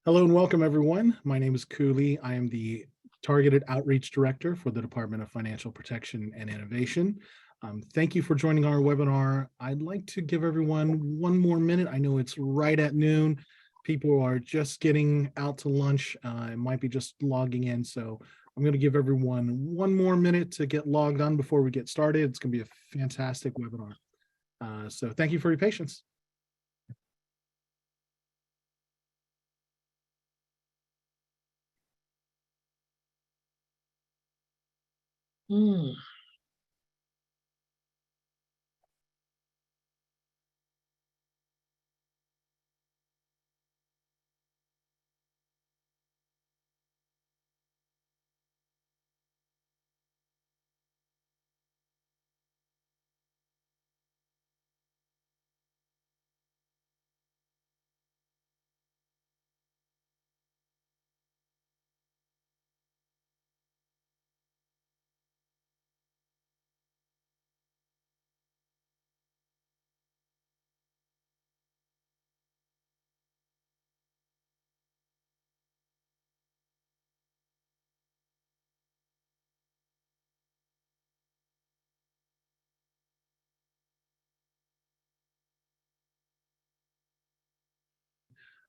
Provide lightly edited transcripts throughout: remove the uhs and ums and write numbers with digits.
Hello and welcome, everyone. My name is Cooley. I am the Targeted Outreach Director for the Department of Financial Protection and Innovation. Thank you for joining our webinar. I'd like to give everyone one more minute. I know it's right at noon. People are just getting out to lunch. It might be just logging in. So I'm going to give everyone one more minute to get logged on before we get started. It's going to be a fantastic webinar. So thank you for your patience.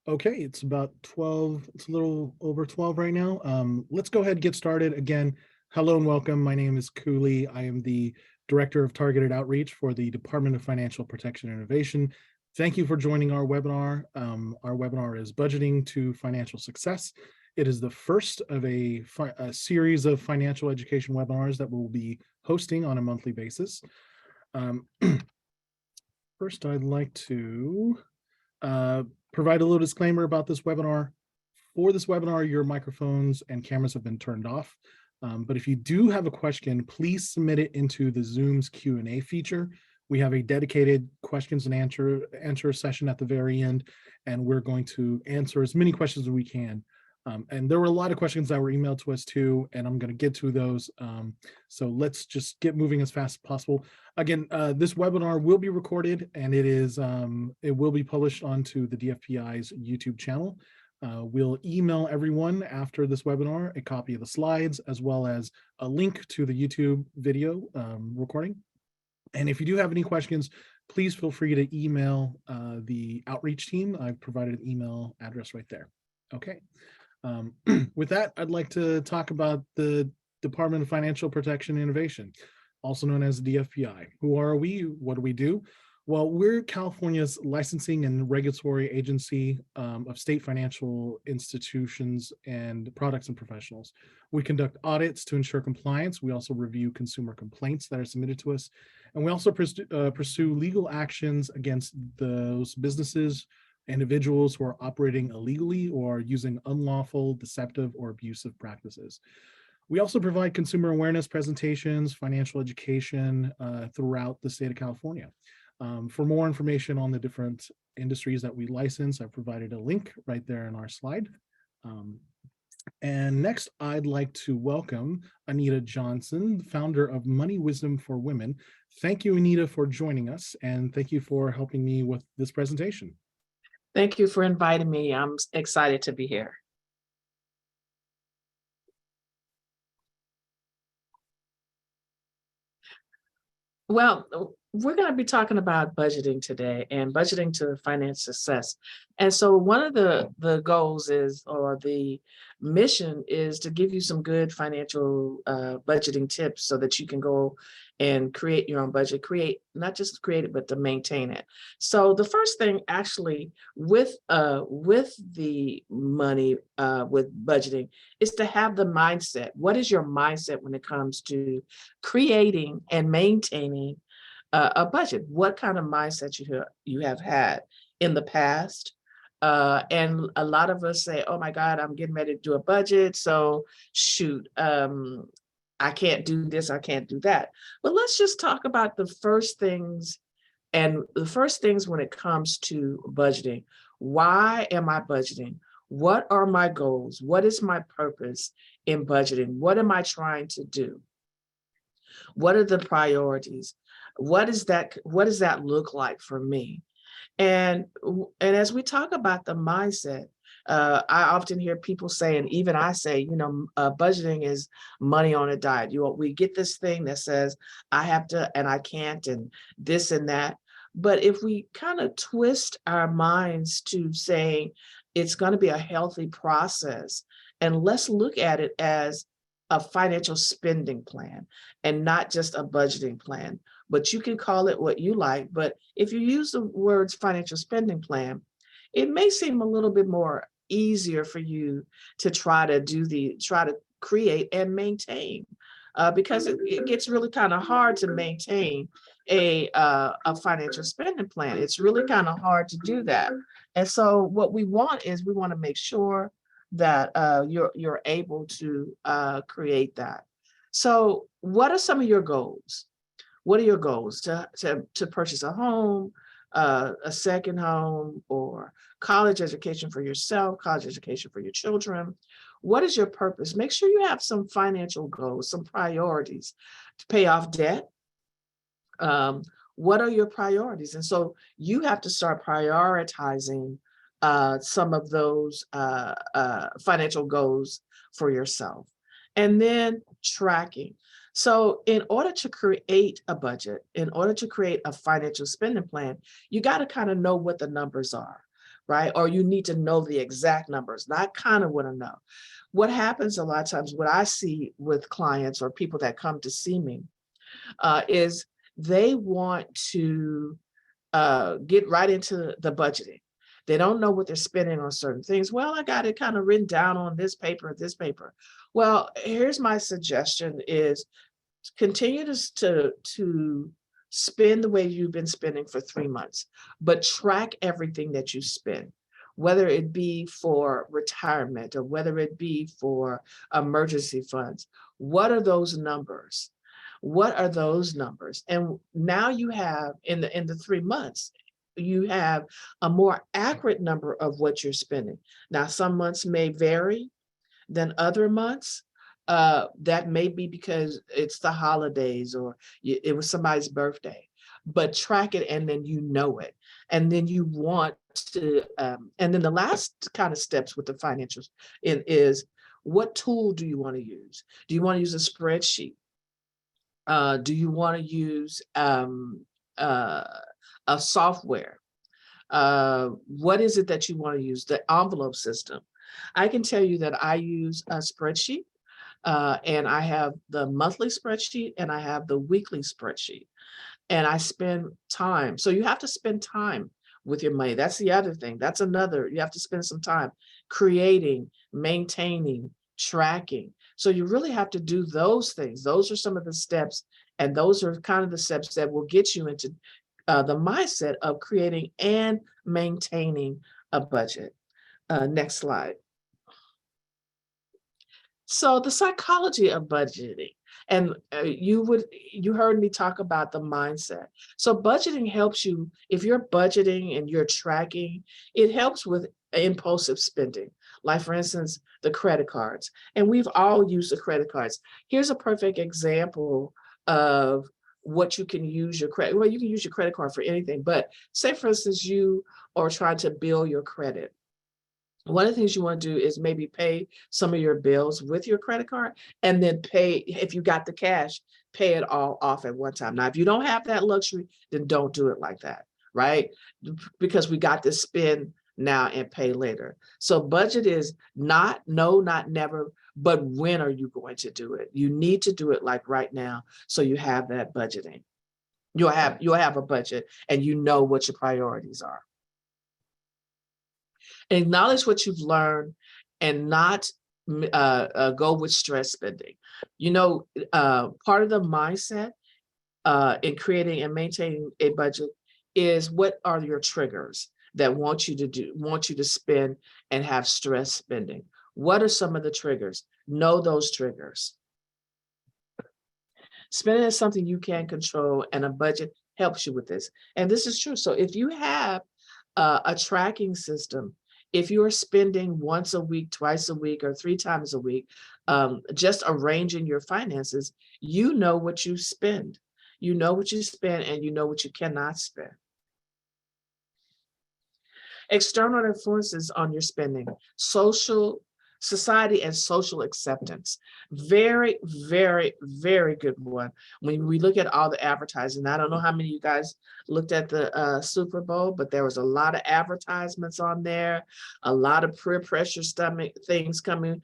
Okay, it's about 12, it's a little over 12 right now. Let's go ahead and get started. Again, hello and welcome. My name is Cooley. I am the Director of Targeted Outreach for the Department of Financial Protection and Innovation. Thank you for joining our webinar. Our webinar is Budgeting to Financial Success. It is the first of a series of financial education webinars that we'll be hosting on a monthly basis. First, I'd like to provide a little disclaimer about this webinar. For this webinar, your microphones and cameras have been turned off. But if you do have a question, please submit it into the Zoom's Q&A feature. We have a dedicated questions and answer session at the very end, and we're going to answer as many questions as we can. And there were a lot of questions that were emailed to us too, and I'm going to get to those. So let's just get moving as fast as possible. Again, this webinar will be recorded, and it will be published onto the DFPI's YouTube channel. We'll email everyone after this webinar a copy of the slides, as well as a link to the YouTube video recording. And if you do have any questions, please feel free to email the outreach team. I've provided an email address right there. Okay. With that, I'd like to talk about the Department of Financial Protection and Innovation, also known as the DFPI. Who are we? What do we do? Well, we're California's licensing and regulatory agency of state financial institutions and products and professionals. We conduct audits to ensure compliance. We also review consumer complaints that are submitted to us. And we also pursue legal actions against those businesses, individuals who are operating illegally or using unlawful, deceptive, or abusive practices. We also provide consumer awareness presentations, financial education throughout the state of California. For more information on the different industries that we license, I've provided a link right there in our slide. And next, I'd like to welcome Anita Johnson, founder of Money Wisdom for Women. Thank you, Anita, for joining us, and thank you for helping me with this presentation. Thank you for inviting me. I'm excited to be here. Well, we're going to be talking about budgeting today and budgeting to financial success. And so one of the goals is, or the mission is, to give you some good financial budgeting tips so that you can go and create your own budget, not just create it, but to maintain it. So the first thing actually with the money, with budgeting, is to have the mindset. What is your mindset when it comes to creating and maintaining a budget? What kind of mindset you have had in the past? And a lot of us say, oh my God, I'm getting ready to do a budget, so shoot, I can't do this, I can't do that. But let's just talk about the first things. And the first things when it comes to budgeting: why am I budgeting? What are my goals? What is my purpose in budgeting? What am I trying to do? What are the priorities? What does that look like for me? And as we talk about the mindset, I often hear people say, and even I say, budgeting is money on a diet. We get this thing that says I have to and I can't and this and that. But if we kind of twist our minds to saying it's going to be a healthy process, and let's look at it as a financial spending plan and not just a budgeting plan. But you can call it what you like. But if you use the words financial spending plan, it may seem a little bit more easier for you to try to create and maintain, because it gets really kind of hard to maintain a financial spending plan. It's really kind of hard to do that. And so what we want is we want to make sure that you're able to create that. So what are some of your goals? What are your goals? To purchase a home, a second home, or college education for yourself, college education for your children? What is your purpose? Make sure you have some financial goals, some priorities. To pay off debt. What are your priorities? And so you have to start prioritizing some of those financial goals for yourself. And then tracking. So in order to create a budget, in order to create a financial spending plan, you got to kind of know what the numbers are, right? Or you need to know the exact numbers, not kind of want to know. What happens a lot of times, what I see with clients or people that come to see me is they want to get right into the budgeting. They don't know what they're spending on certain things. Well, I got it kind of written down on this paper, this paper. Well, here's my suggestion is continue to spend the way you've been spending for 3 months, but track everything that you spend, whether it be for retirement or whether it be for emergency funds. What are those numbers? What are those numbers? And now you have in the 3 months, you have a more accurate number of what you're spending. Now, some months may vary than other months. That may be because it's the holidays or it was somebody's birthday, but track it and then you know it. And then you want to, and then the last kind of steps with the financials is what tool do you want to use? Do you want to use a spreadsheet? Do you want to use a software? What is it that you want to use? The envelope system. I can tell you that I use a spreadsheet, and I have the monthly spreadsheet and I have the weekly spreadsheet, and I spend time. So you have to spend time with your money. That's the other thing. That's another, you have to spend some time creating, maintaining, tracking. So you really have to do those things. Those are some of the steps, and those are kind of the steps that will get you into the mindset of creating and maintaining a budget. Next slide. So the psychology of budgeting, and you heard me talk about the mindset. So budgeting helps you, if you're budgeting and you're tracking, it helps with impulsive spending. Like for instance, the credit cards, and we've all used the credit cards. Here's a perfect example of what you can use your credit. Well, you can use your credit card for anything, but say for instance, you are trying to build your credit. One of the things you want to do is maybe pay some of your bills with your credit card and then pay, if you got the cash, pay it all off at one time. Now, if you don't have that luxury, then don't do it like that, right? Because we got to spend now and pay later. So budget is not no, not never, but when are you going to do it? You need to do it like right now. So you have that budgeting. You'll have a budget and you know what your priorities are. Acknowledge what you've learned and not go with stress spending. Part of the mindset in creating and maintaining a budget is what are your triggers that want you to spend and have stress spending. What are some of the triggers? Know those triggers. Spending is something you can control, and a budget helps you with this. And this is true. So if you have a tracking system, if you are spending once a week, twice a week, or 3 times a week, just arranging your finances, you know what you spend. You know what you spend and you know what you cannot spend. External influences on your spending, society and social acceptance. Very, very, very good one. When we look at all the advertising, I don't know how many of you guys looked at the Super Bowl, but there was a lot of advertisements on there, a lot of peer pressure stomach things coming,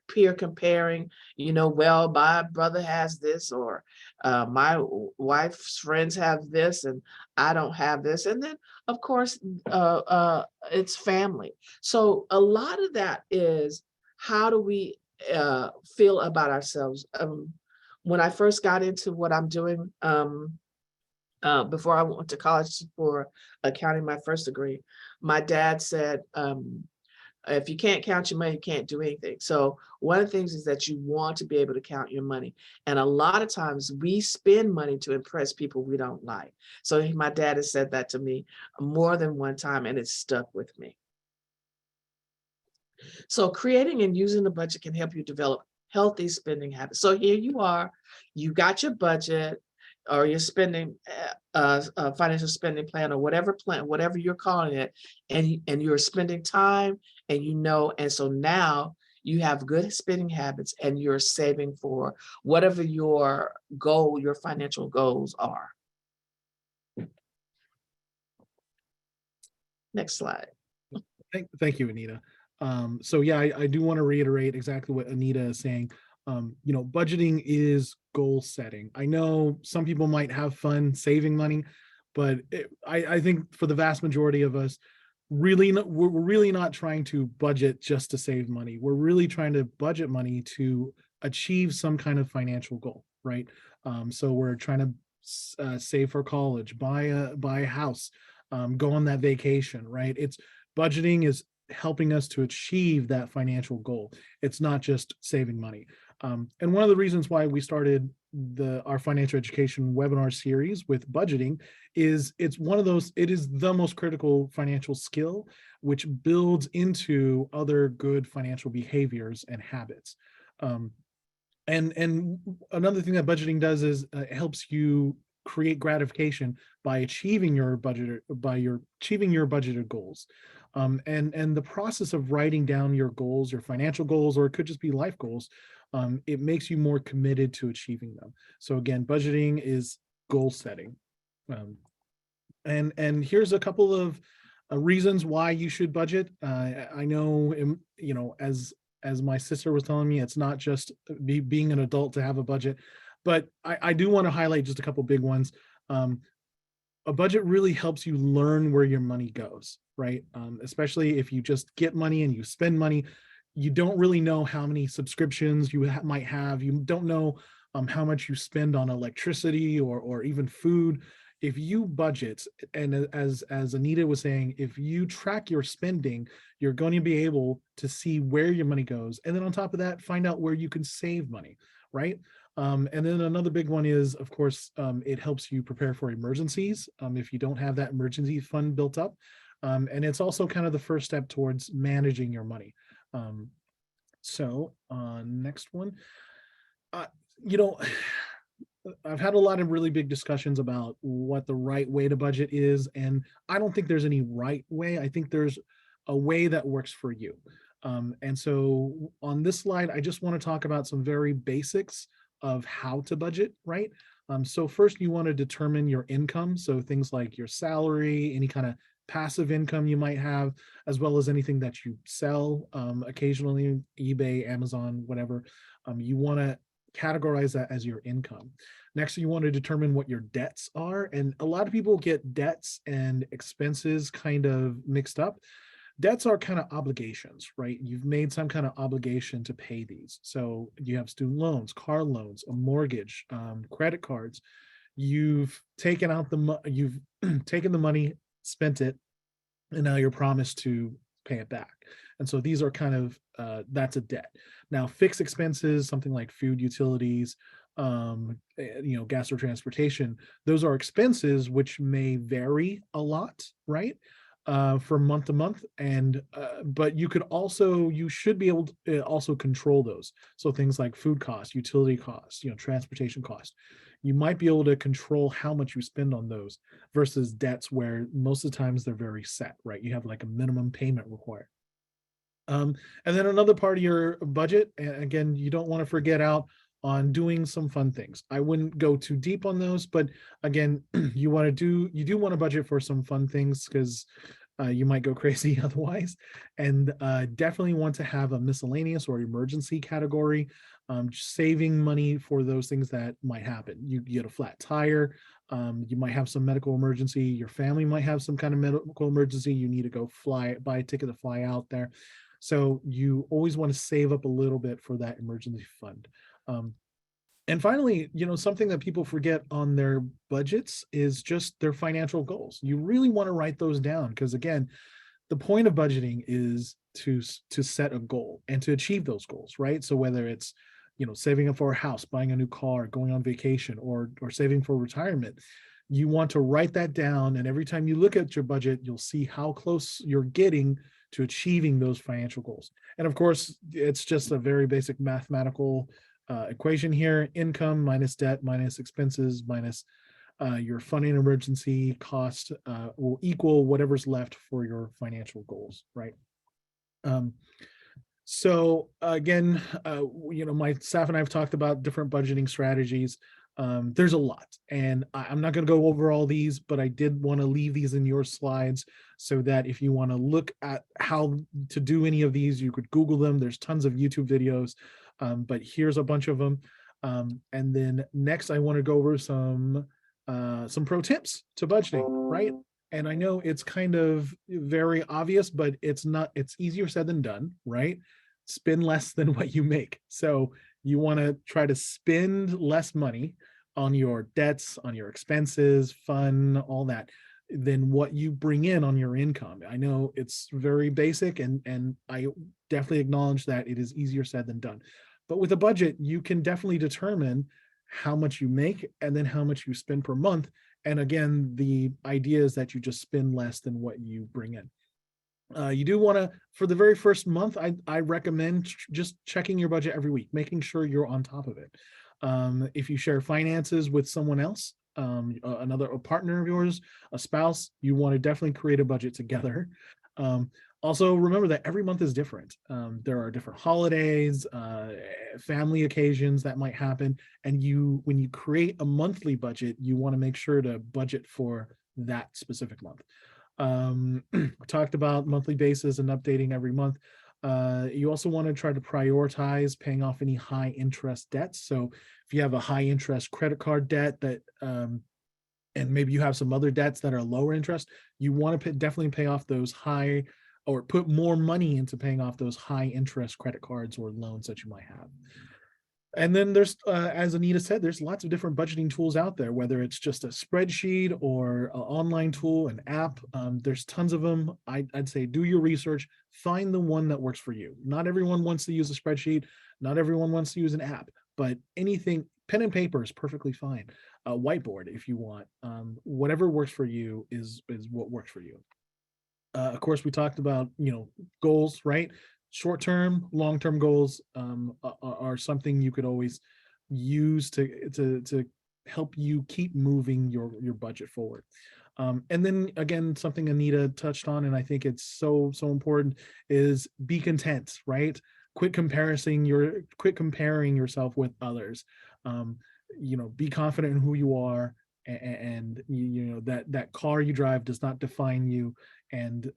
peer comparing, well, my brother has this, or my wife's friends have this, and I don't have this. And then, of course, it's family. So a lot of that is, how do we feel about ourselves? When I first got into what I'm doing, before I went to college for accounting, my first degree, my dad said, if you can't count your money, you can't do anything. So one of the things is that you want to be able to count your money. And a lot of times we spend money to impress people we don't like. So my dad has said that to me more than one time, and it's stuck with me. So creating and using the budget can help you develop healthy spending habits. So here you are, you got your budget or your spending, financial spending plan, or whatever plan, whatever you're calling it, and you're spending time, and so now you have good spending habits and you're saving for whatever your goal, your financial goals are. Next slide. Thank you, Anita. So yeah, I do want to reiterate exactly what Anita is saying. Budgeting is goal setting. I know some people might have fun saving money, but I think for the vast majority of us, we're really not trying to budget just to save money. We're really trying to budget money to achieve some kind of financial goal, right? So we're trying to save for college, buy a house, go on that vacation, right? It's budgeting is helping us to achieve that financial goal. It's not just saving money. And one of the reasons why we started our financial education webinar series with budgeting is it is the most critical financial skill, which builds into other good financial behaviors and habits. And another thing that budgeting does is it helps you create gratification by achieving your budgeted goals. And the process of writing down your goals, your financial goals, or it could just be life goals, it makes you more committed to achieving them. So again, budgeting is goal setting. And here's a couple of reasons why you should budget. I know, as my sister was telling me, it's not just being an adult to have a budget, but I do want to highlight just a couple big ones. A budget really helps you learn where your money goes, right? Especially if you just get money and you spend money, you don't really know how many subscriptions you might have. You don't know how much you spend on electricity or even food. If you budget, and as Anita was saying, if you track your spending, you're going to be able to see where your money goes. And then on top of that, find out where you can save money, right? And then another big one is, of course, it helps you prepare for emergencies if you don't have that emergency fund built up. And it's also kind of the first step towards managing your money. So next one, I've had a lot of really big discussions about what the right way to budget is, and I don't think there's any right way. I think there's a way that works for you. And so on this slide, I just want to talk about some very basics of how to budget, right? So first you want to determine your income. So things like your salary, any kind of passive income you might have, as well as anything that you sell occasionally, eBay, Amazon, whatever. You want to categorize that as your income. Next, you want to determine what your debts are. And a lot of people get debts and expenses kind of mixed up. Debts are kind of obligations, right? You've made some kind of obligation to pay these. So you have student loans, car loans, a mortgage, credit cards. You've taken out you've taken the money, spent it, and now you're promised to pay it back. And so these are kind of, that's a debt. Now, fixed expenses, something like food, utilities, gas or transportation, those are expenses which may vary a lot, right? From month to month, and but you should be able to also control those. So things like food costs, utility costs, transportation costs. you might be able to control how much you spend on those versus debts where most of the times they're very set, right? You have like a minimum payment required. And then another part of your budget, again, you don't want to forget out on doing some fun things. I wouldn't go too deep on those, but again, you do want to budget for some fun things because you might go crazy otherwise. And definitely want to have a miscellaneous or emergency category, saving money for those things that might happen. You get a flat tire, you might have some medical emergency, your family might have some kind of medical emergency, you need to go buy a ticket to fly out there. So you always want to save up a little bit for that emergency fund. And finally, something that people forget on their budgets is just their financial goals. You really want to write those down because, again, the point of budgeting is to set a goal and to achieve those goals, right? So whether it's saving up for a house, buying a new car, going on vacation, or saving for retirement, you want to write that down. And every time you look at your budget, you'll see how close you're getting to achieving those financial goals. And of course, it's just a very basic mathematical equation here: income minus debt minus expenses minus your funding emergency cost will equal whatever's left for your financial goals, right? So again, my staff and I have talked about different budgeting strategies. There's a lot, and I'm not going to go over all these, but I did want to leave these in your slides so that if you want to look at how to do any of these, you could Google them. There's tons of YouTube videos, but here's a bunch of them. And then next, I want to go over some pro tips to budgeting, right? And I know it's kind of very obvious, but it's not. It's easier said than done, right? Spend less than what you make. So you want to try to spend less money on your debts, on your expenses, fun, all that, than what you bring in on your income. I know it's very basic, and I definitely acknowledge that it is easier said than done. But with a budget, you can definitely determine how much you make and then how much you spend per month. And again, the idea is that you just spend less than what you bring in. You do want to, for the very first month, I recommend just checking your budget every week, making sure you're on top of it. If you share finances with someone else, a partner of yours, a spouse, you want to definitely create a budget together. Also, remember that every month is different. There are different holidays, family occasions that might happen. And when you create a monthly budget, you want to make sure to budget for that specific month. We talked about monthly basis and updating every month. You also want to try to prioritize paying off any high interest debts. So if you have a high interest credit card debt that, and maybe you have some other debts that are lower interest, you want to definitely pay off those high, or put more money into paying off those high interest credit cards or loans that you might have. And then there's, as Anita said, there's lots of different budgeting tools out there, whether it's just a spreadsheet or an online tool, an app. There's tons of them. I'd say do your research, find the one that works for you. Not everyone wants to use a spreadsheet. Not everyone wants to use an app, but anything, pen and paper is perfectly fine. A whiteboard if you want. Whatever works for you is what works for you. Of course, we talked about, goals, right? Short-term, long-term goals are something you could always use to help you keep moving your budget forward. And then again, something Anita touched on, and I think it's so important, is be content, right? Quit comparing yourself with others. Be confident in who you are, and that car you drive does not define you. And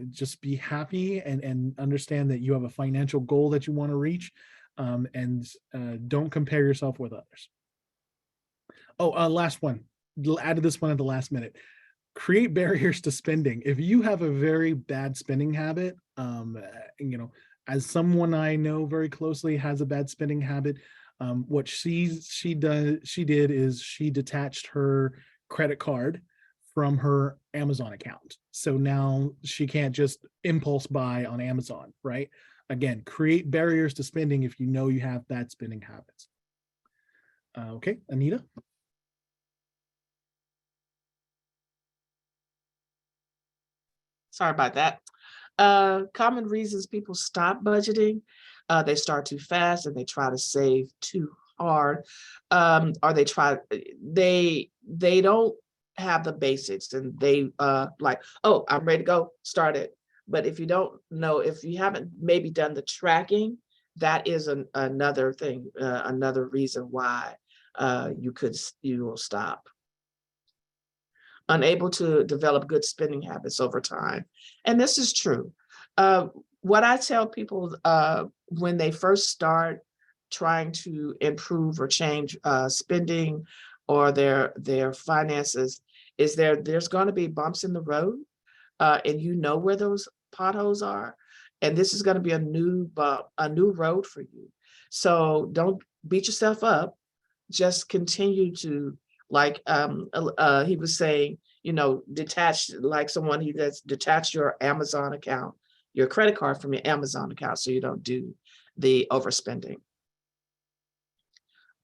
just be happy and understand that you have a financial goal that you want to reach, and don't compare yourself with others. Last one. Added this one at the last minute. Create barriers to spending. If you have a very bad spending habit, as someone I know very closely has a bad spending habit, what she did is she detached her credit card from her Amazon account. So now she can't just impulse buy on Amazon, right? Again, create barriers to spending if you know you have bad spending habits. Okay, Anita? Sorry about that. Common reasons people stop budgeting: they start too fast and they try to save too hard, or they don't have the basics, and they like, oh, I'm ready to go, start it. But if you don't know, if you haven't maybe done the tracking, that is another thing, another reason why you will stop. Unable to develop good spending habits over time. And this is true. What I tell people when they first start trying to improve or change spending or their finances is there's going to be bumps in the road, and you know where those potholes are, and this is going to be a new bump, a new road for you. So don't beat yourself up. Just continue to, like he was saying, detach, like someone he does, detach your Amazon account, your credit card from your Amazon account, so you don't do the overspending.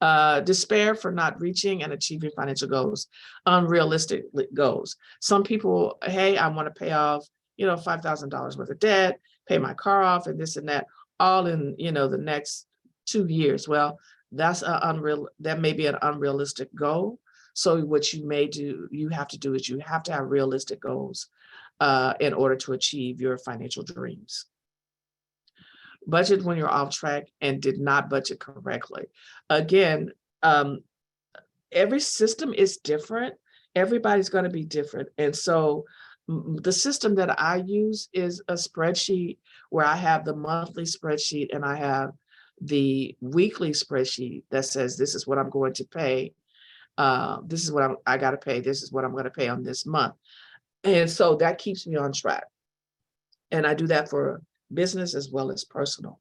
Despair for not reaching and achieving financial goals, unrealistic goals. Some people, hey, I want to pay off, $5,000 worth of debt, pay my car off, and this and that, all in, the next 2 years. Well, that may be an unrealistic goal. So what you have to do is you have to have realistic goals in order to achieve your financial dreams. Budget when you're off track and did not budget correctly. Again, every system is different. Everybody's going to be different. And so the system that I use is a spreadsheet where I have the monthly spreadsheet and I have the weekly spreadsheet that says, this is what I'm going to pay. This is what I got to pay. This is what I'm going to pay on this month. And so that keeps me on track. And I do that for business as well as personal.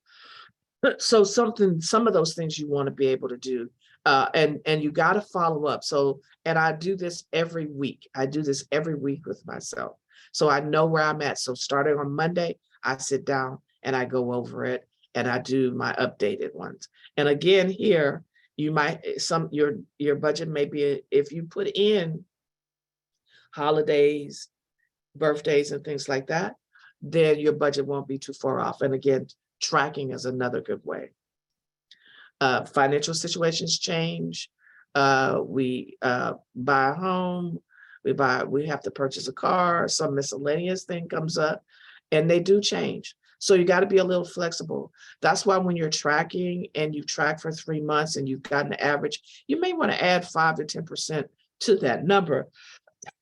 So some of those things you want to be able to do, and you got to follow up. So, and I do this every week. I do this every week with myself. So I know where I'm at. So starting on Monday, I sit down and I go over it and I do my updated ones. And again, here, you might, your budget may be, if you put in holidays, birthdays, and things like that, then your budget won't be too far off. And again, tracking is another good way. Financial situations change. We buy a home, we have to purchase a car, some miscellaneous thing comes up, and they do change. So you got to be a little flexible. That's why when you're tracking and you track for 3 months and you've got an average, you may want to add 5 to 10% to that number,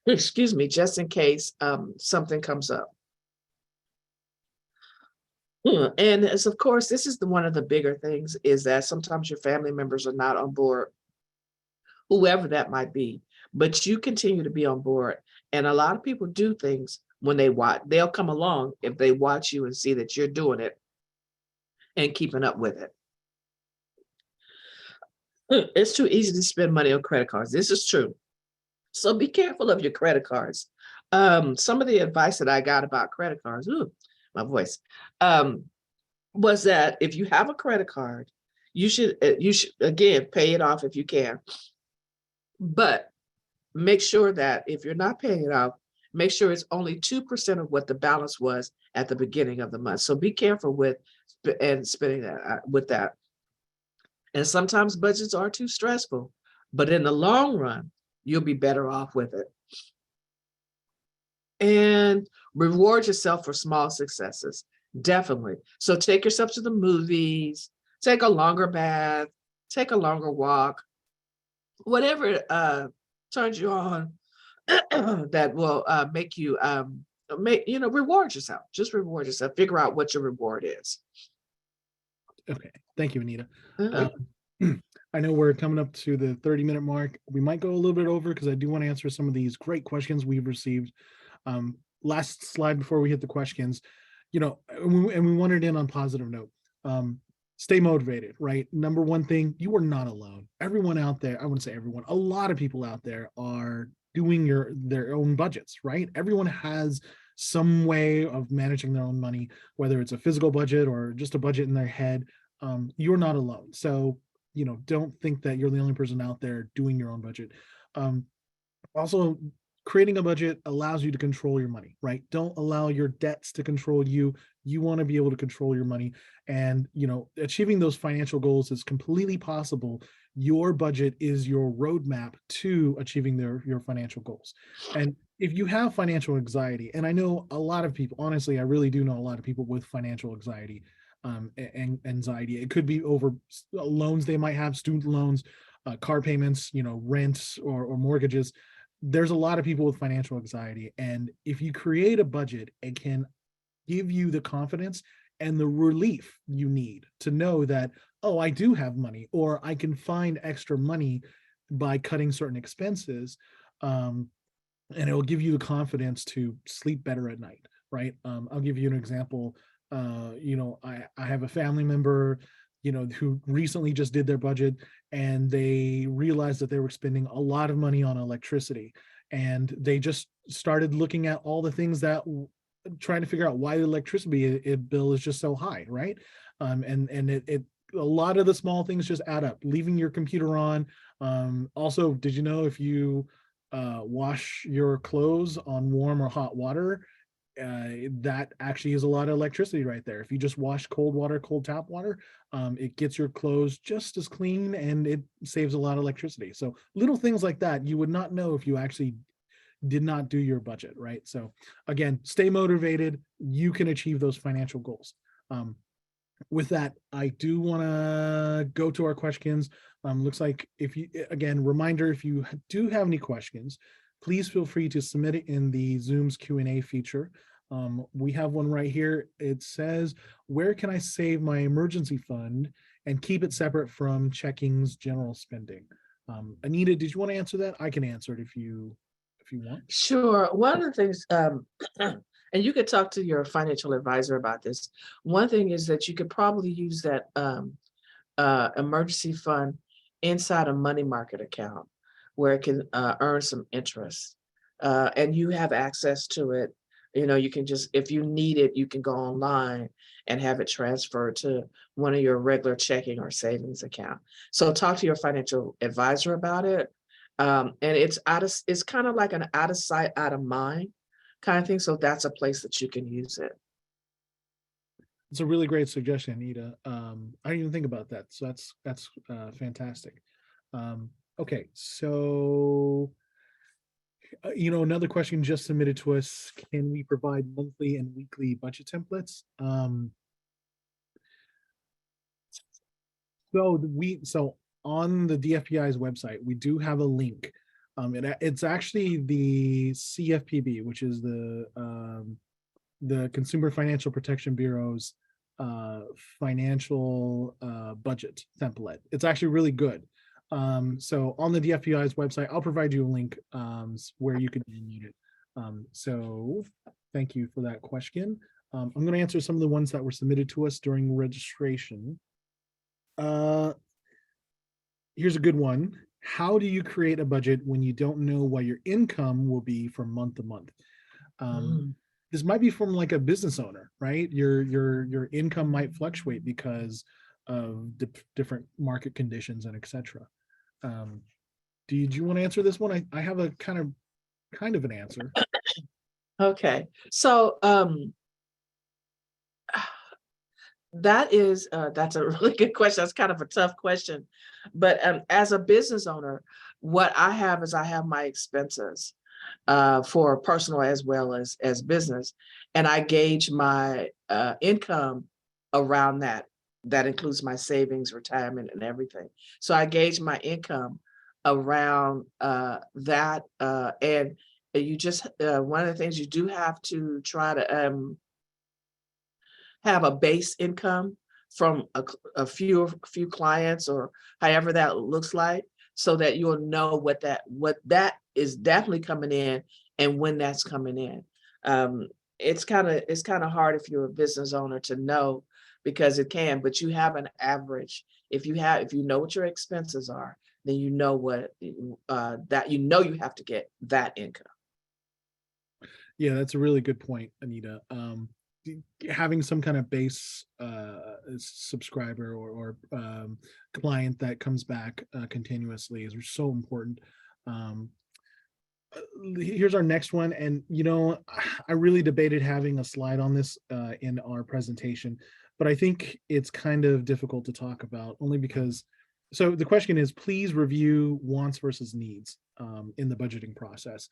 excuse me, just in case something comes up. And as of course, this is one of the bigger things, is that sometimes your family members are not on board, whoever that might be, but you continue to be on board. And a lot of people do things when they watch. They'll come along if they watch you and see that you're doing it and keeping up with it. It's too easy to spend money on credit cards. This is true. So be careful of your credit cards. Some of the advice that I got about credit cards, my voice, was that if you have a credit card, you should again pay it off if you can, but make sure that if you're not paying it off, make sure it's only 2% of what the balance was at the beginning of the month. So be careful with spending that with that. And sometimes budgets are too stressful, but in the long run, you'll be better off with it. And reward yourself for small successes. Definitely. So take yourself to the movies, take a longer bath, take a longer walk, whatever turns you on that will make you reward yourself. Just reward yourself. Figure out what your reward is. Okay. Thank you, Anita. I know we're coming up to the 30-minute mark. We might go a little bit over because I do want to answer some of these great questions we've received. Last slide before we hit the questions, and we wanted in on positive note. Stay motivated, right? Number one thing, you are not alone. Everyone out there, I wouldn't say everyone, a lot of people out there are doing their own budgets, right? Everyone has some way of managing their own money, whether it's a physical budget or just a budget in their head. You're not alone. So, don't think that you're the only person out there doing your own budget. Also, creating a budget allows you to control your money, right? Don't allow your debts to control you. You want to be able to control your money. And, achieving those financial goals is completely possible. Your budget is your roadmap to achieving your financial goals. And if you have financial anxiety, and I know a lot of people, honestly, I really do know a lot of people with financial anxiety, and anxiety. It could be over loans they might have, student loans, car payments, rents or mortgages. There's a lot of people with financial anxiety. And if you create a budget, it can give you the confidence and the relief you need to know that, oh, I do have money, or I can find extra money by cutting certain expenses. And it will give you the confidence to sleep better at night, right? I'll give you an example. I have a family member, who recently just did their budget, and they realized that they were spending a lot of money on electricity, and they just started looking at all the things that trying to figure out why the electricity bill is just so high, right? And it a lot of the small things just add up. Leaving your computer on. Also, did you know if you wash your clothes on warm or hot water, that actually is a lot of electricity right there. If you just wash cold water, cold tap water, it gets your clothes just as clean, and it saves a lot of electricity. So little things like that you would not know if you actually did not do your budget, right? So again, stay motivated. You can achieve those financial goals. With that, I do want to go to our questions. Looks like again, reminder, if you do have any questions, please feel free to submit it in the Zoom's Q&A feature. We have one right here. It says, where can I save my emergency fund and keep it separate from checking's general spending? Anita, did you want to answer that? I can answer it if you want. Sure. One of the things, and you could talk to your financial advisor about this. One thing is that you could probably use that emergency fund inside a money market account where it can earn some interest, and you have access to it. You can just, if you need it, you can go online and have it transferred to one of your regular checking or savings account. So talk to your financial advisor about it. And it's kind of like an out of sight, out of mind kind of thing. So that's a place that you can use it. It's a really great suggestion, Anita. I didn't even think about that. So that's fantastic. Okay, so another question just submitted to us: can we provide monthly and weekly budget templates? So on the DFPI's website, we do have a link. It's actually the CFPB, which is the Consumer Financial Protection Bureau's financial budget template. It's actually really good. So on the DFPI's website, I'll provide you a link where you can download it. So thank you for that question. I'm going to answer some of the ones that were submitted to us during registration. Here's a good one. How do you create a budget when you don't know what your income will be from month to month? This might be from like a business owner, right? Your income might fluctuate because of different market conditions and etc. Did you want to answer this one? I have a kind of an answer. Okay, so that's a really good question. That's kind of a tough question, but as a business owner, what I have is I have my expenses for personal as well as business, and I gauge my income around that. That includes my savings, retirement, and everything. So I gauge my income around that, and you just one of the things you do have to try to have a base income from a few clients, or however that looks like, so that you'll know what that is definitely coming in and when that's coming in. It's kind of hard if you're a business owner to know, because it can, but you have an average. If you know what your expenses are, then you know what that you have to get that income. Yeah, that's a really good point, Anita. Having some kind of base subscriber or client that comes back continuously is so important. Here's our next one. And, I really debated having a slide on this in our presentation, but I think it's kind of difficult to talk about only because, so the question is, please review wants versus needs in the budgeting process.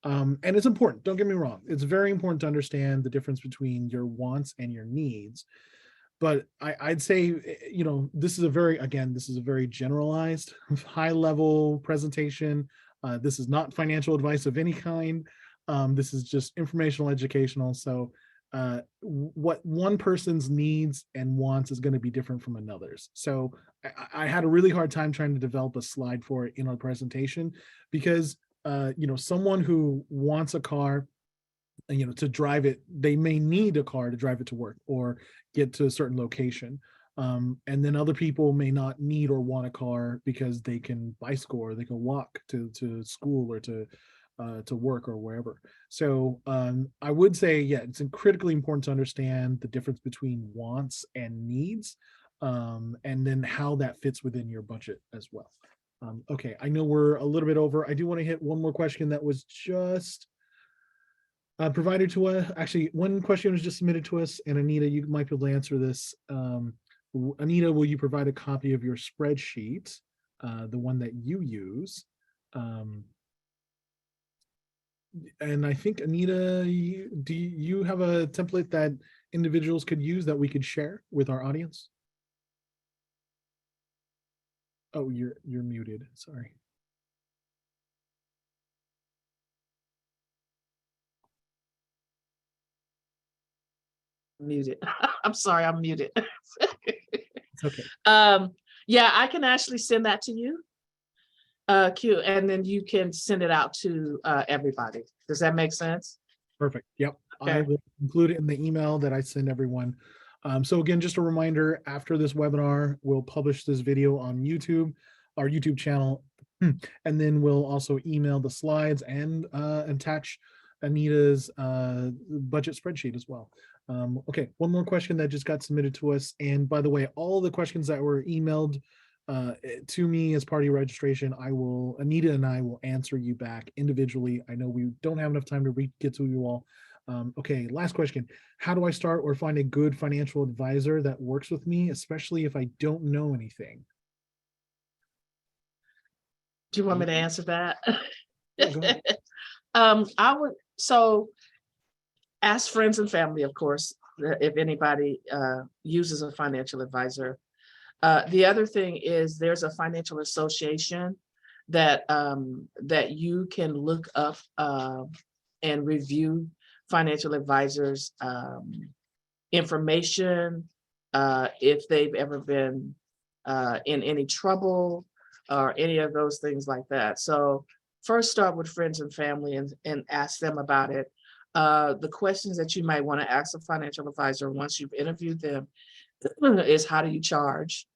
And it's important, don't get me wrong. It's very important to understand the difference between your wants and your needs. But I'd say, this is a very generalized, high level presentation. This is not financial advice of any kind. This is just informational, educational. So what one person's needs and wants is going to be different from another's. So I had a really hard time trying to develop a slide for it in our presentation because, someone who wants a car, to drive it, they may need a car to drive it to work or get to a certain location. And then other people may not need or want a car because they can bicycle or they can walk to school or to work or wherever. So I would say, yeah, it's critically important to understand the difference between wants and needs, and then how that fits within your budget as well. Okay, I know we're a little bit over. I do want to hit one more question that was just provided to us. Actually, one question was just submitted to us, and Anita, you might be able to answer this. Anita, will you provide a copy of your spreadsheet, the one that you use? And I think, Anita, do you have a template that individuals could use that we could share with our audience? Oh, you're muted. Sorry. Muted. I'm sorry, I'm muted. It's okay. Yeah, I can actually send that to you, Q, and then you can send it out to everybody. Does that make sense? Perfect. Yep. Okay. I will include it in the email that I send everyone. So again, just a reminder, after this webinar, we'll publish this video on YouTube, our YouTube channel, and then we'll also email the slides and attach Anita's budget spreadsheet as well. Okay, one more question that just got submitted to us. And by the way, all the questions that were emailed to me as part of your registration, Anita and I will answer you back individually. I know we don't have enough time to get to you all. Okay, last question. How do I start or find a good financial advisor that works with me, especially if I don't know anything? Do you want me to answer that? Yeah, go ahead. I would, so ask friends and family, of course, if anybody uses a financial advisor. The other thing is there's a financial association that that you can look up and review financial advisors' information, if they've ever been in any trouble or any of those things like that. So first start with friends and family and ask them about it. The questions that you might want to ask a financial advisor once you've interviewed them is, how do you charge?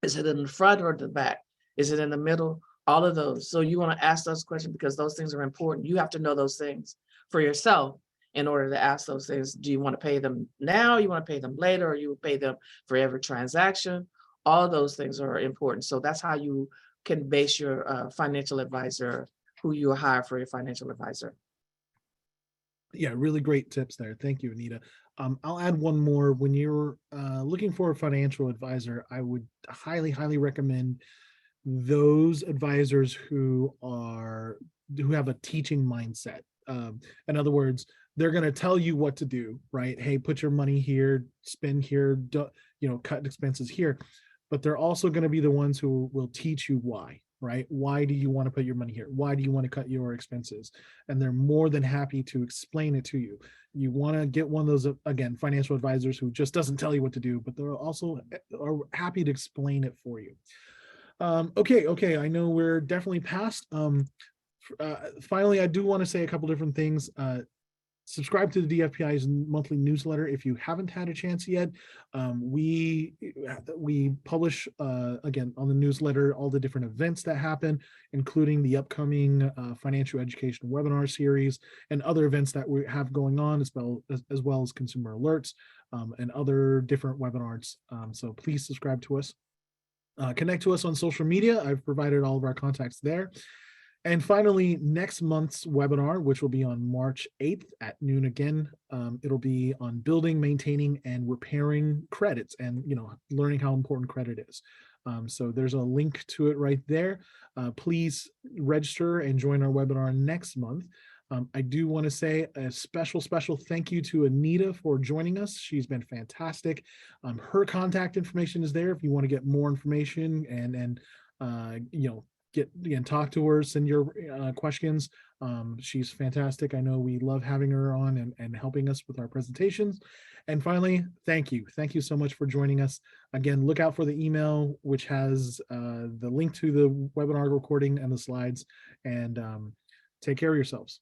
Is it in the front or the back? Is it in the middle? All of those. So you want to ask those questions because those things are important. You have to know those things for yourself in order to ask those things. Do you want to pay them now? You want to pay them later, or you pay them for every transaction? All of those things are important. So that's how you can base your financial advisor, who you hire for your financial advisor. Yeah, really great tips there. Thank you, Anita. I'll add one more. When you're looking for a financial advisor, I would highly, highly recommend those advisors who have a teaching mindset. In other words, they're going to tell you what to do, right? Hey, put your money here, spend here, cut expenses here. But they're also going to be the ones who will teach you why, right? Why do you want to put your money here? Why do you want to cut your expenses? And they're more than happy to explain it to you. You want to get one of those, again, financial advisors who just doesn't tell you what to do, but they're also are happy to explain it for you. Okay. I know we're definitely past. Finally, I do want to say a couple different things. Subscribe to the DFPI's monthly newsletter if you haven't had a chance yet. We publish, again, on the newsletter, all the different events that happen, including the upcoming financial education webinar series and other events that we have going on, as well as consumer alerts and other different webinars. So please subscribe to us. Connect to us on social media. I've provided all of our contacts there. And finally, next month's webinar, which will be on March 8th at noon again, it'll be on building, maintaining, and repairing credits, and learning how important credit is. So there's a link to it right there. Please register and join our webinar next month. I do want to say a special thank you to Anita for joining us. She's been fantastic. Her contact information is there if you want to get more information and get and talk to her, send your questions. She's fantastic. I know we love having her on and helping us with our presentations. And finally, thank you so much for joining us. Again, look out for the email, which has the link to the webinar recording and the slides. And take care of yourselves.